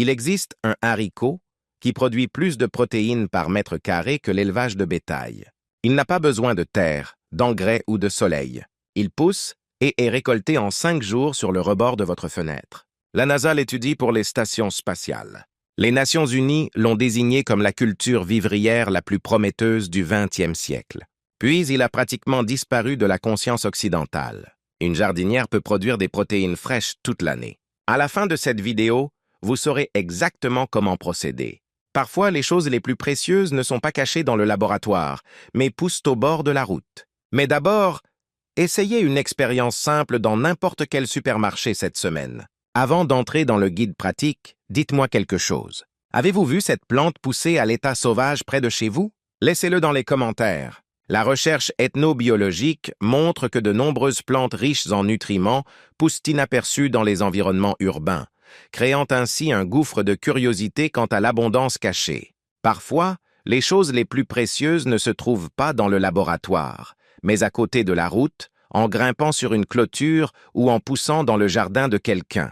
Il existe un haricot qui produit plus de protéines par mètre carré que l'élevage de bétail. Il n'a pas besoin de terre, d'engrais ou de soleil. Il pousse et est récolté en 5 jours sur le rebord de votre fenêtre. La NASA l'étudie pour les stations spatiales. Les Nations Unies l'ont désigné comme la culture vivrière la plus prometteuse du XXe siècle. Puis, il a pratiquement disparu de la conscience occidentale. Une jardinière peut produire des protéines fraîches toute l'année. À la fin de cette vidéo, vous saurez exactement comment procéder. Parfois, les choses les plus précieuses ne sont pas cachées dans le laboratoire, mais poussent au bord de la route. Mais d'abord, essayez une expérience simple dans n'importe quel supermarché cette semaine. Avant d'entrer dans le guide pratique, dites-moi quelque chose. Avez-vous vu cette plante pousser à l'état sauvage près de chez vous? Laissez-le dans les commentaires. La recherche ethnobiologique montre que de nombreuses plantes riches en nutriments poussent inaperçues dans les environnements urbains, créant ainsi un gouffre de curiosité quant à l'abondance cachée. Parfois, les choses les plus précieuses ne se trouvent pas dans le laboratoire, mais à côté de la route, en grimpant sur une clôture ou en poussant dans le jardin de quelqu'un.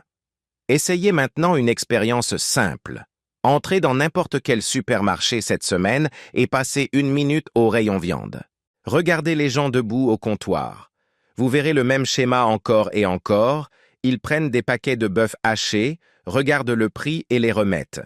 Essayez maintenant une expérience simple. Entrez dans n'importe quel supermarché cette semaine et passez 1 minute au rayon viande. Regardez les gens debout au comptoir. Vous verrez le même schéma encore et encore. Ils prennent des paquets de bœuf haché, regardent le prix et les remettent.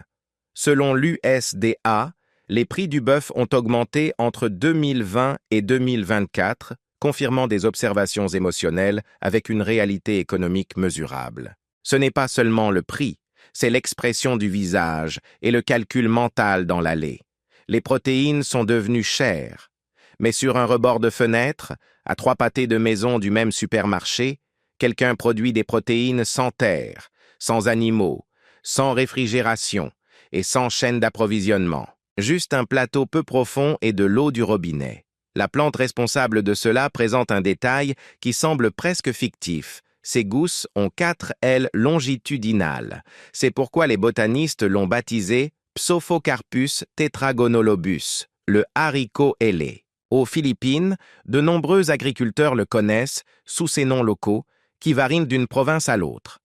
Selon l'USDA, les prix du bœuf ont augmenté entre 2020 et 2024, confirmant des observations émotionnelles avec une réalité économique mesurable. Ce n'est pas seulement le prix, c'est l'expression du visage et le calcul mental dans l'allée. Les protéines sont devenues chères. Mais sur un rebord de fenêtre, à 3 pâtés de maison du même supermarché, quelqu'un produit des protéines sans terre, sans animaux, sans réfrigération et sans chaîne d'approvisionnement. Juste un plateau peu profond et de l'eau du robinet. La plante responsable de cela présente un détail qui semble presque fictif. Ces gousses ont 4 ailes longitudinales. C'est pourquoi les botanistes l'ont baptisé Psophocarpus tetragonolobus, le haricot ailé. Aux Philippines, de nombreux agriculteurs le connaissent sous ces noms locaux qui varient d'une province à l'autre.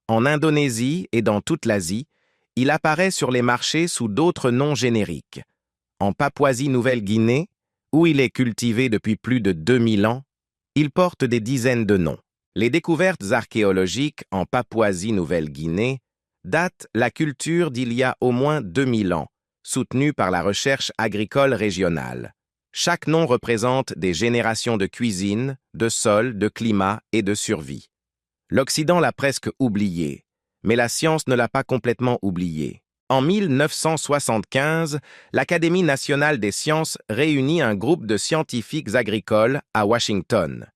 En Indonésie et dans toute l'Asie, il apparaît sur les marchés sous d'autres noms génériques. En Papouasie-Nouvelle-Guinée, où il est cultivé depuis plus de 2000 ans, il porte des dizaines de noms. Les découvertes archéologiques en Papouasie-Nouvelle-Guinée datent la culture d'il y a au moins 2000 ans, soutenue par la recherche agricole régionale. Chaque nom représente des générations de cuisine, de sol, de climat et de survie. L'Occident l'a presque oublié, mais la science ne l'a pas complètement oublié. En 1975, l'Académie nationale des sciences réunit un groupe de scientifiques agricoles à Washington.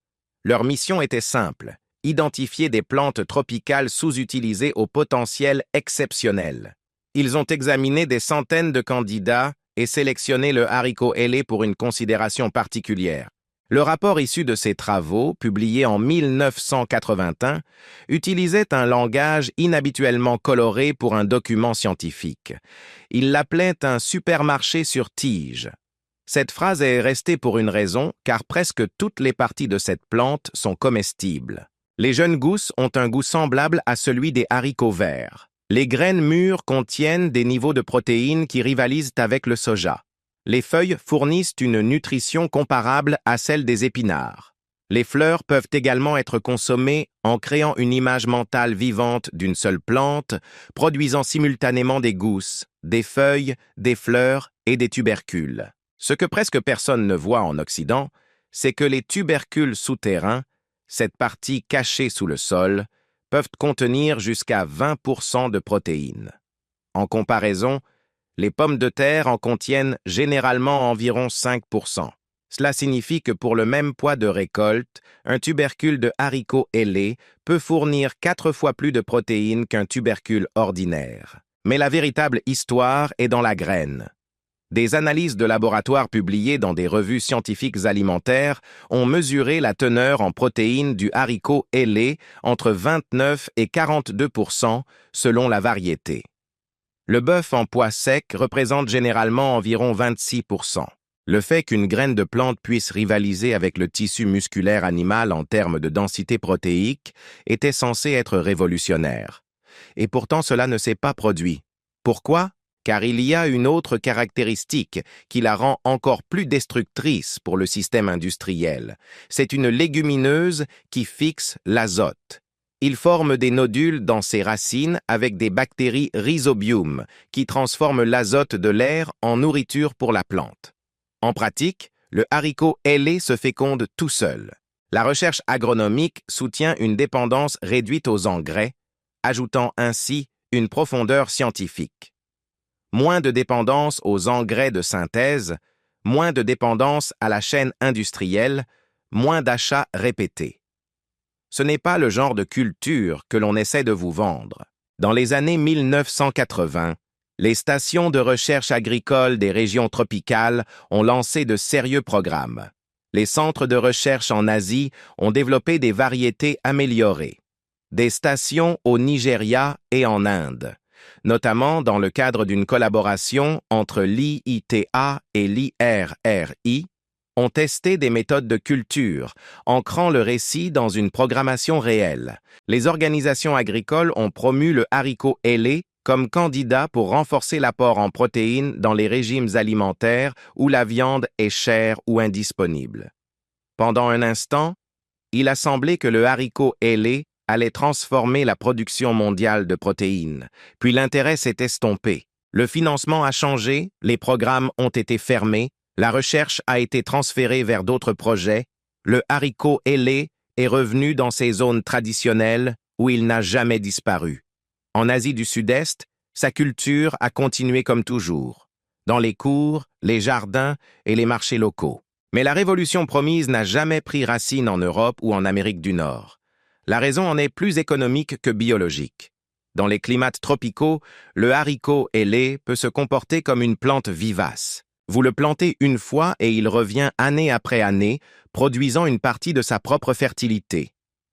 Leur mission était simple, identifier des plantes tropicales sous-utilisées au potentiel exceptionnel. Ils ont examiné des centaines de candidats et sélectionné le haricot ailé pour une considération particulière. Le rapport issu de ces travaux, publié en 1981, utilisait un langage inhabituellement coloré pour un document scientifique. Il l'appelait un supermarché sur tige. Cette phrase est restée pour une raison, car presque toutes les parties de cette plante sont comestibles. Les jeunes gousses ont un goût semblable à celui des haricots verts. Les graines mûres contiennent des niveaux de protéines qui rivalisent avec le soja. Les feuilles fournissent une nutrition comparable à celle des épinards. Les fleurs peuvent également être consommées en créant une image mentale vivante d'une seule plante, produisant simultanément des gousses, des feuilles, des fleurs et des tubercules. Ce que presque personne ne voit en Occident, c'est que les tubercules souterrains, cette partie cachée sous le sol, peuvent contenir jusqu'à 20% de protéines. En comparaison, les pommes de terre en contiennent généralement environ 5%. Cela signifie que pour le même poids de récolte, un tubercule de haricot ailé peut fournir 4 fois plus de protéines qu'un tubercule ordinaire. Mais la véritable histoire est dans la graine. Des analyses de laboratoire publiées dans des revues scientifiques alimentaires ont mesuré la teneur en protéines du haricot ailé entre 29 et 42% selon la variété. Le bœuf en pois sec représente généralement environ 26%. Le fait qu'une graine de plante puisse rivaliser avec le tissu musculaire animal en termes de densité protéique était censé être révolutionnaire. Et pourtant cela ne s'est pas produit. Pourquoi? Car il y a une autre caractéristique qui la rend encore plus destructrice pour le système industriel. C'est une légumineuse qui fixe l'azote. Il forme des nodules dans ses racines avec des bactéries rhizobium qui transforment l'azote de l'air en nourriture pour la plante. En pratique, le haricot ailé se féconde tout seul. La recherche agronomique soutient une dépendance réduite aux engrais, ajoutant ainsi une profondeur scientifique. Moins de dépendance aux engrais de synthèse, moins de dépendance à la chaîne industrielle, moins d'achats répétés. Ce n'est pas le genre de culture que l'on essaie de vous vendre. Dans les années 1980, les stations de recherche agricole des régions tropicales ont lancé de sérieux programmes. Les centres de recherche en Asie ont développé des variétés améliorées. Des stations au Nigeria et en Inde, notamment dans le cadre d'une collaboration entre l'IITA et l'IRRI, ont testé des méthodes de culture, ancrant le récit dans une programmation réelle. Les organisations agricoles ont promu le haricot ailé comme candidat pour renforcer l'apport en protéines dans les régimes alimentaires où la viande est chère ou indisponible. Pendant un instant, il a semblé que le haricot ailé allait transformer la production mondiale de protéines, puis l'intérêt s'est estompé. Le financement a changé, les programmes ont été fermés, la recherche a été transférée vers d'autres projets, le haricot ailé est revenu dans ses zones traditionnelles où il n'a jamais disparu. En Asie du Sud-Est, sa culture a continué comme toujours, dans les cours, les jardins et les marchés locaux. Mais la révolution promise n'a jamais pris racine en Europe ou en Amérique du Nord. La raison en est plus économique que biologique. Dans les climats tropicaux, le haricot ailé peut se comporter comme une plante vivace. Vous le plantez une fois et il revient année après année, produisant une partie de sa propre fertilité.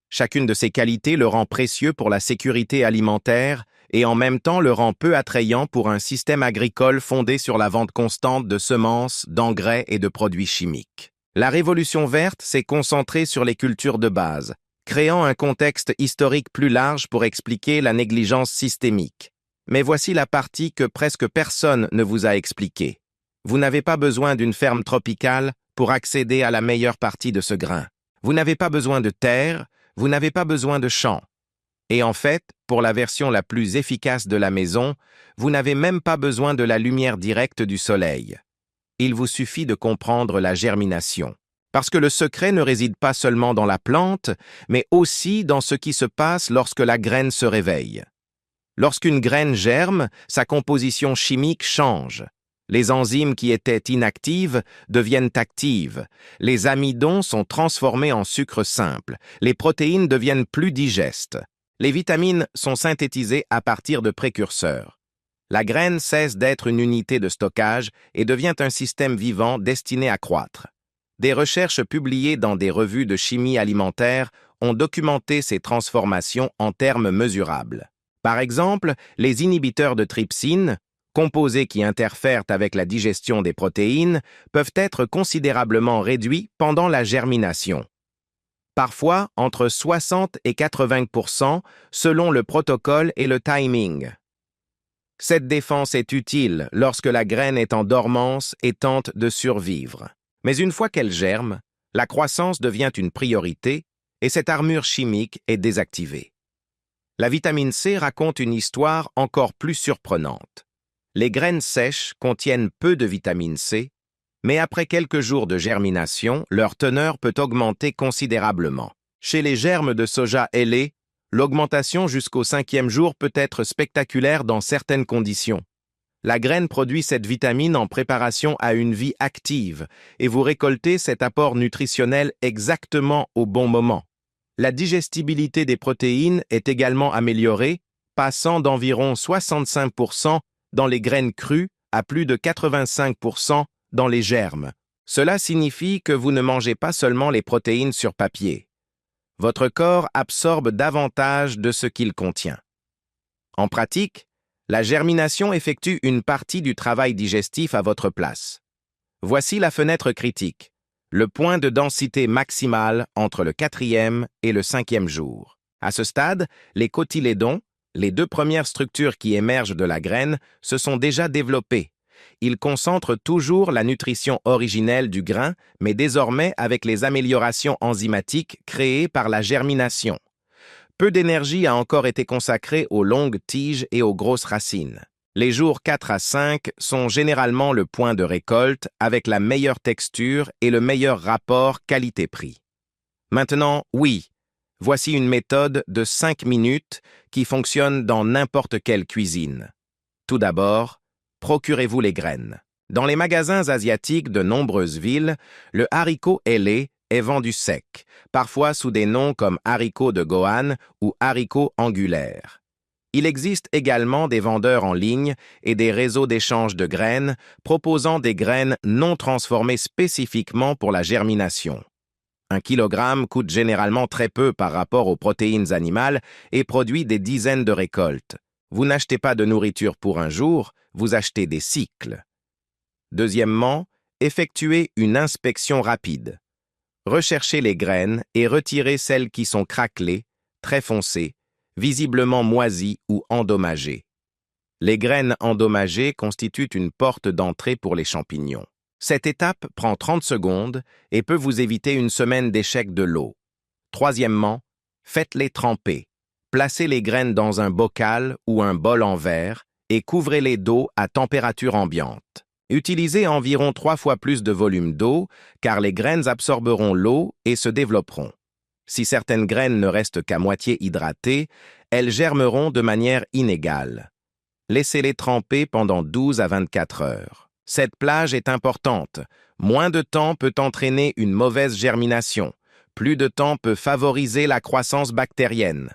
Chacune de ces qualités le rend précieux pour la sécurité alimentaire et en même temps le rend peu attrayant pour un système agricole fondé sur la vente constante de semences, d'engrais et de produits chimiques. La Révolution verte s'est concentrée sur les cultures de base, créant un contexte historique plus large pour expliquer la négligence systémique. Mais voici la partie que presque personne ne vous a expliquée. Vous n'avez pas besoin d'une ferme tropicale pour accéder à la meilleure partie de ce grain. Vous n'avez pas besoin de terre, vous n'avez pas besoin de champs. Et en fait, pour la version la plus efficace de la maison, vous n'avez même pas besoin de la lumière directe du soleil. Il vous suffit de comprendre la germination. Parce que le secret ne réside pas seulement dans la plante, mais aussi dans ce qui se passe lorsque la graine se réveille. Lorsqu'une graine germe, sa composition chimique change. Les enzymes qui étaient inactives deviennent actives. Les amidons sont transformés en sucre simple. Les protéines deviennent plus digestes. Les vitamines sont synthétisées à partir de précurseurs. La graine cesse d'être une unité de stockage et devient un système vivant destiné à croître. Des recherches publiées dans des revues de chimie alimentaire ont documenté ces transformations en termes mesurables. Par exemple, les inhibiteurs de trypsine, composés qui interfèrent avec la digestion des protéines, peuvent être considérablement réduits pendant la germination. Parfois entre 60 et 80% selon le protocole et le timing. Cette défense est utile lorsque la graine est en dormance et tente de survivre. Mais une fois qu'elle germe, la croissance devient une priorité et cette armure chimique est désactivée. La vitamine C raconte une histoire encore plus surprenante. Les graines sèches contiennent peu de vitamine C, mais après quelques jours de germination, leur teneur peut augmenter considérablement. Chez les germes de soja ailés, l'augmentation jusqu'au 5e jour peut être spectaculaire dans certaines conditions. La graine produit cette vitamine en préparation à une vie active et vous récoltez cet apport nutritionnel exactement au bon moment. La digestibilité des protéines est également améliorée, passant d'environ 65% dans les graines crues à plus de 85% dans les germes. Cela signifie que vous ne mangez pas seulement les protéines sur papier. Votre corps absorbe davantage de ce qu'il contient. En pratique, la germination effectue une partie du travail digestif à votre place. Voici la fenêtre critique, le point de densité maximale entre le 4e et le 5e jour. À ce stade, les cotylédons, Les deux premières structures qui émergent de la graine se sont déjà développées. Ils concentrent toujours la nutrition originelle du grain, mais désormais avec les améliorations enzymatiques créées par la germination. Peu d'énergie a encore été consacrée aux longues tiges et aux grosses racines. Les jours 4 à 5 sont généralement le point de récolte avec la meilleure texture et le meilleur rapport qualité-prix. Maintenant, oui, voici une méthode de 5 minutes qui fonctionne dans n'importe quelle cuisine. Tout d'abord, procurez-vous les graines. Dans les magasins asiatiques de nombreuses villes, le haricot ailé est vendu sec, parfois sous des noms comme haricot de Gohan ou haricot angulaire. Il existe également des vendeurs en ligne et des réseaux d'échange de graines proposant des graines non transformées spécifiquement pour la germination. 1 kilogramme coûte généralement très peu par rapport aux protéines animales et produit des dizaines de récoltes. Vous n'achetez pas de nourriture pour un jour, vous achetez des cycles. Deuxièmement, effectuez une inspection rapide. Recherchez les graines et retirez celles qui sont craquelées, très foncées, visiblement moisies ou endommagées. Les graines endommagées constituent une porte d'entrée pour les champignons. Cette étape prend 30 secondes et peut vous éviter une semaine d'échec de l'eau. Troisièmement, faites-les tremper. Placez les graines dans un bocal ou un bol en verre et couvrez-les d'eau à température ambiante. Utilisez environ 3 fois plus de volume d'eau car les graines absorberont l'eau et se développeront. Si certaines graines ne restent qu'à moitié hydratées, elles germeront de manière inégale. Laissez-les tremper pendant 12 à 24 heures. Cette plage est importante. Moins de temps peut entraîner une mauvaise germination. Plus de temps peut favoriser la croissance bactérienne.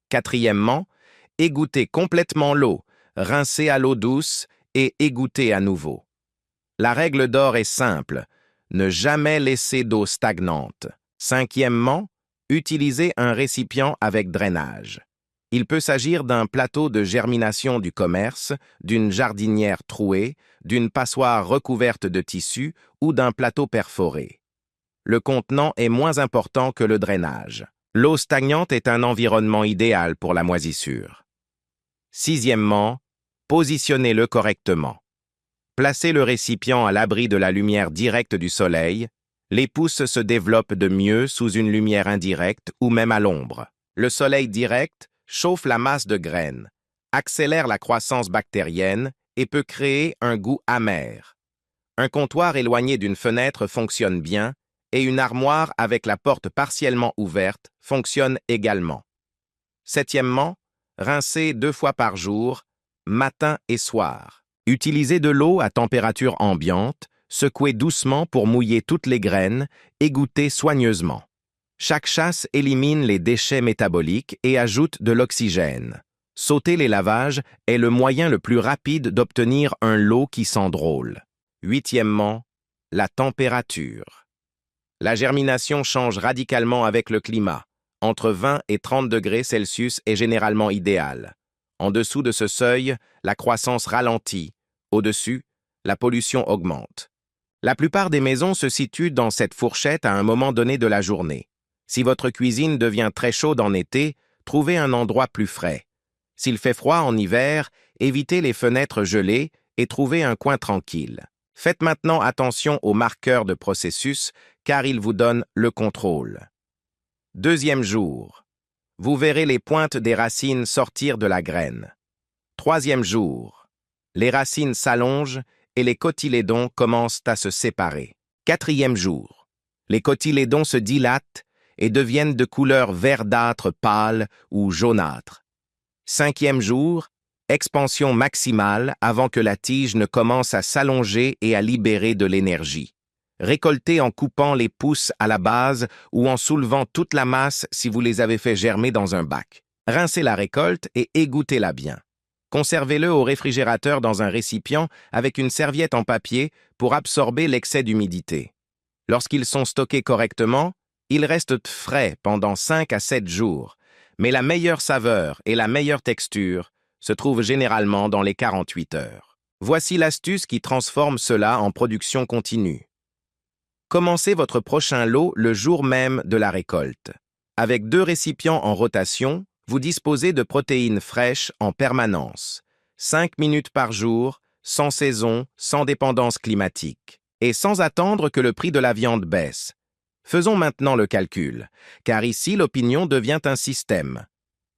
Quatrièmement, égouttez complètement l'eau, rincez à l'eau douce et égouttez à nouveau. La règle d'or est simple, ne jamais laisser d'eau stagnante. Cinquièmement, utilisez un récipient avec drainage. Il peut s'agir d'un plateau de germination du commerce, d'une jardinière trouée, d'une passoire recouverte de tissu ou d'un plateau perforé. Le contenant est moins important que le drainage. L'eau stagnante est un environnement idéal pour la moisissure. Sixièmement, positionnez-le correctement. Placez le récipient à l'abri de la lumière directe du soleil. Les pousses se développent de mieux sous une lumière indirecte ou même à l'ombre. Le soleil direct chauffe la masse de graines, accélère la croissance bactérienne et peut créer un goût amer. Un comptoir éloigné d'une fenêtre fonctionne bien et une armoire avec la porte partiellement ouverte fonctionne également. Septièmement, rincez 2 fois par jour, matin et soir. Utilisez de l'eau à température ambiante, secouez doucement pour mouiller toutes les graines, égouttez soigneusement. Chaque chasse élimine les déchets métaboliques et ajoute de l'oxygène. Sauter les lavages est le moyen le plus rapide d'obtenir un lot qui sent drôle. Huitièmement, la température. La germination change radicalement avec le climat. Entre 20 et 30 degrés Celsius est généralement idéal. En dessous de ce seuil, la croissance ralentit. Au-dessus, la pollution augmente. La plupart des maisons se situent dans cette fourchette à un moment donné de la journée. Si votre cuisine devient très chaude en été, trouvez un endroit plus frais. S'il fait froid en hiver, évitez les fenêtres gelées et trouvez un coin tranquille. Faites maintenant attention aux marqueurs de processus car ils vous donnent le contrôle. Deuxième jour. Vous verrez les pointes des racines sortir de la graine. Troisième jour. Les racines s'allongent et les cotylédons commencent à se séparer. Quatrième jour. Les cotylédons se dilatent et deviennent de couleur verdâtre pâle ou jaunâtre. Cinquième jour, expansion maximale avant que la tige ne commence à s'allonger et à libérer de l'énergie. Récoltez en coupant les pousses à la base ou en soulevant toute la masse si vous les avez fait germer dans un bac. Rincez la récolte et égouttez-la bien. Conservez-le au réfrigérateur dans un récipient avec une serviette en papier pour absorber l'excès d'humidité. Lorsqu'ils sont stockés correctement, ils restent frais pendant 5 à 7 jours, mais la meilleure saveur et la meilleure texture se trouvent généralement dans les 48 heures. Voici l'astuce qui transforme cela en production continue. Commencez votre prochain lot le jour même de la récolte. Avec 2 récipients en rotation, Vous disposez de protéines fraîches en permanence, 5 minutes par jour, sans saison, sans dépendance climatique, et sans attendre que le prix de la viande baisse. Faisons maintenant le calcul, car ici l'opinion devient un système.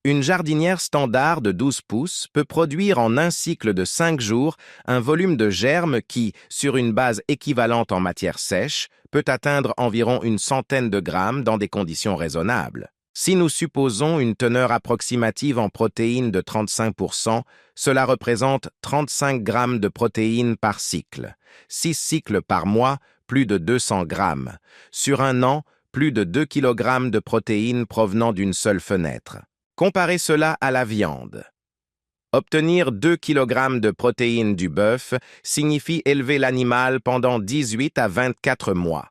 Une jardinière standard de 12 pouces peut produire en un cycle de 5 jours un volume de germes qui, sur une base équivalente en matière sèche, peut atteindre environ une centaine de grammes dans des conditions raisonnables. Si nous supposons une teneur approximative en protéines de 35%, cela représente 35 grammes de protéines par cycle. 6 cycles par mois, plus de 200 grammes. Sur un an, plus de 2 kg de protéines provenant d'une seule fenêtre. Comparez cela à la viande. Obtenir 2 kg de protéines du bœuf signifie élever l'animal pendant 18 à 24 mois.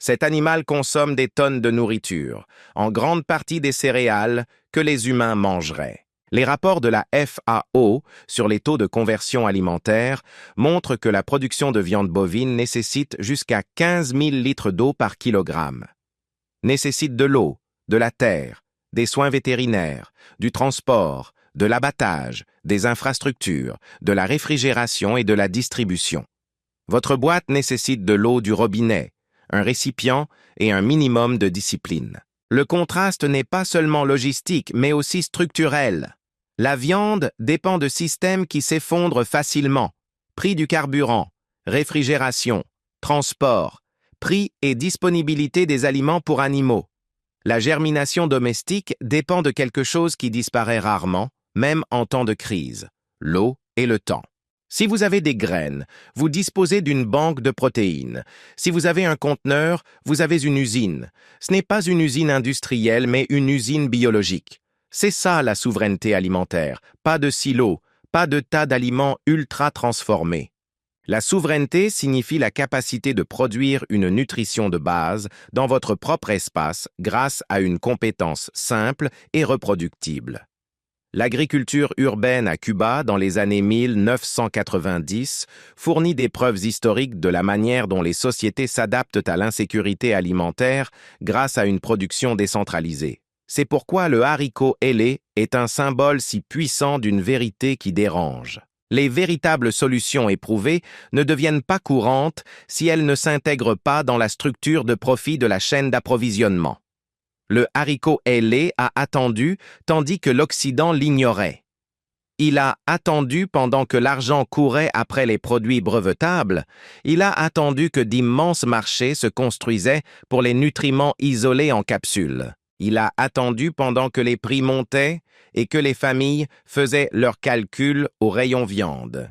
Cet animal consomme des tonnes de nourriture, en grande partie des céréales, que les humains mangeraient. Les rapports de la FAO sur les taux de conversion alimentaire montrent que la production de viande bovine nécessite jusqu'à 15 000 litres d'eau par kilogramme. Nécessite de l'eau, de la terre, des soins vétérinaires, du transport, de l'abattage, des infrastructures, de la réfrigération et de la distribution. Votre boîte nécessite de l'eau du robinet, un récipient et un minimum de discipline. Le contraste n'est pas seulement logistique, mais aussi structurel. La viande dépend de systèmes qui s'effondrent facilement. Prix du carburant, réfrigération, transport, prix et disponibilité des aliments pour animaux. La germination domestique dépend de quelque chose qui disparaît rarement, même en temps de crise, l'eau et le temps. Si vous avez des graines, vous disposez d'une banque de protéines. Si vous avez un conteneur, vous avez une usine. Ce n'est pas une usine industrielle, mais une usine biologique. C'est ça la souveraineté alimentaire. Pas de silos, pas de tas d'aliments ultra transformés. La souveraineté signifie la capacité de produire une nutrition de base dans votre propre espace grâce à une compétence simple et reproductible. L'agriculture urbaine à Cuba, dans les années 1990, fournit des preuves historiques de la manière dont les sociétés s'adaptent à l'insécurité alimentaire grâce à une production décentralisée. C'est pourquoi le haricot ailé est un symbole si puissant d'une vérité qui dérange. Les véritables solutions éprouvées ne deviennent pas courantes si elles ne s'intègrent pas dans la structure de profit de la chaîne d'approvisionnement. Le haricot ailé a attendu tandis que l'Occident l'ignorait. Il a attendu pendant que l'argent courait après les produits brevetables. Il a attendu que d'immenses marchés se construisaient pour les nutriments isolés en capsules. Il a attendu pendant que les prix montaient et que les familles faisaient leurs calculs au rayon viande.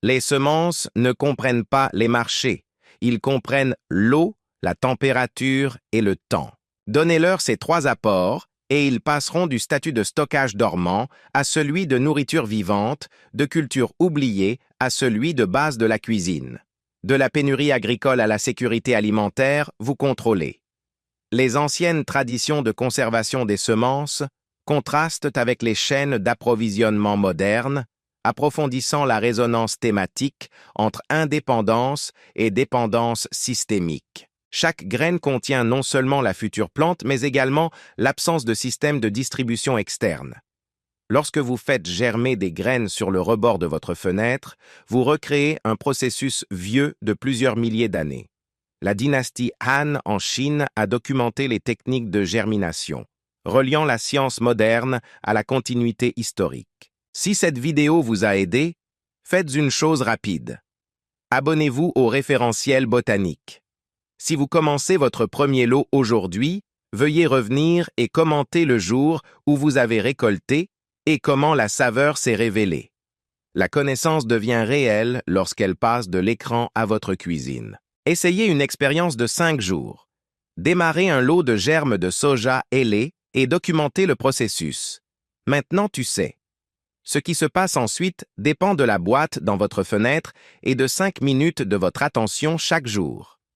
Les semences ne comprennent pas les marchés. Ils comprennent l'eau, la température et le temps. Donnez-leur ces 3 apports et ils passeront du statut de stockage dormant à celui de nourriture vivante, de culture oubliée à celui de base de la cuisine. De la pénurie agricole à la sécurité alimentaire, vous contrôlez. Les anciennes traditions de conservation des semences contrastent avec les chaînes d'approvisionnement modernes, approfondissant la résonance thématique entre indépendance et dépendance systémique. Chaque graine contient non seulement la future plante, mais également l'absence de système de distribution externe. Lorsque vous faites germer des graines sur le rebord de votre fenêtre, vous recréez un processus vieux de plusieurs milliers d'années. La dynastie Han en Chine a documenté les techniques de germination, reliant la science moderne à la continuité historique. Si cette vidéo vous a aidé, faites une chose rapide. Abonnez-vous au référentiel botanique. Si vous commencez votre premier lot aujourd'hui, veuillez revenir et commenter le jour où vous avez récolté et comment la saveur s'est révélée. La connaissance devient réelle lorsqu'elle passe de l'écran à votre cuisine. Essayez une expérience de 5 jours. Démarrez un lot de germes de soja ailés et documentez le processus. Maintenant, tu sais. Ce qui se passe ensuite dépend de la boîte dans votre fenêtre et de 5 minutes de votre attention chaque jour.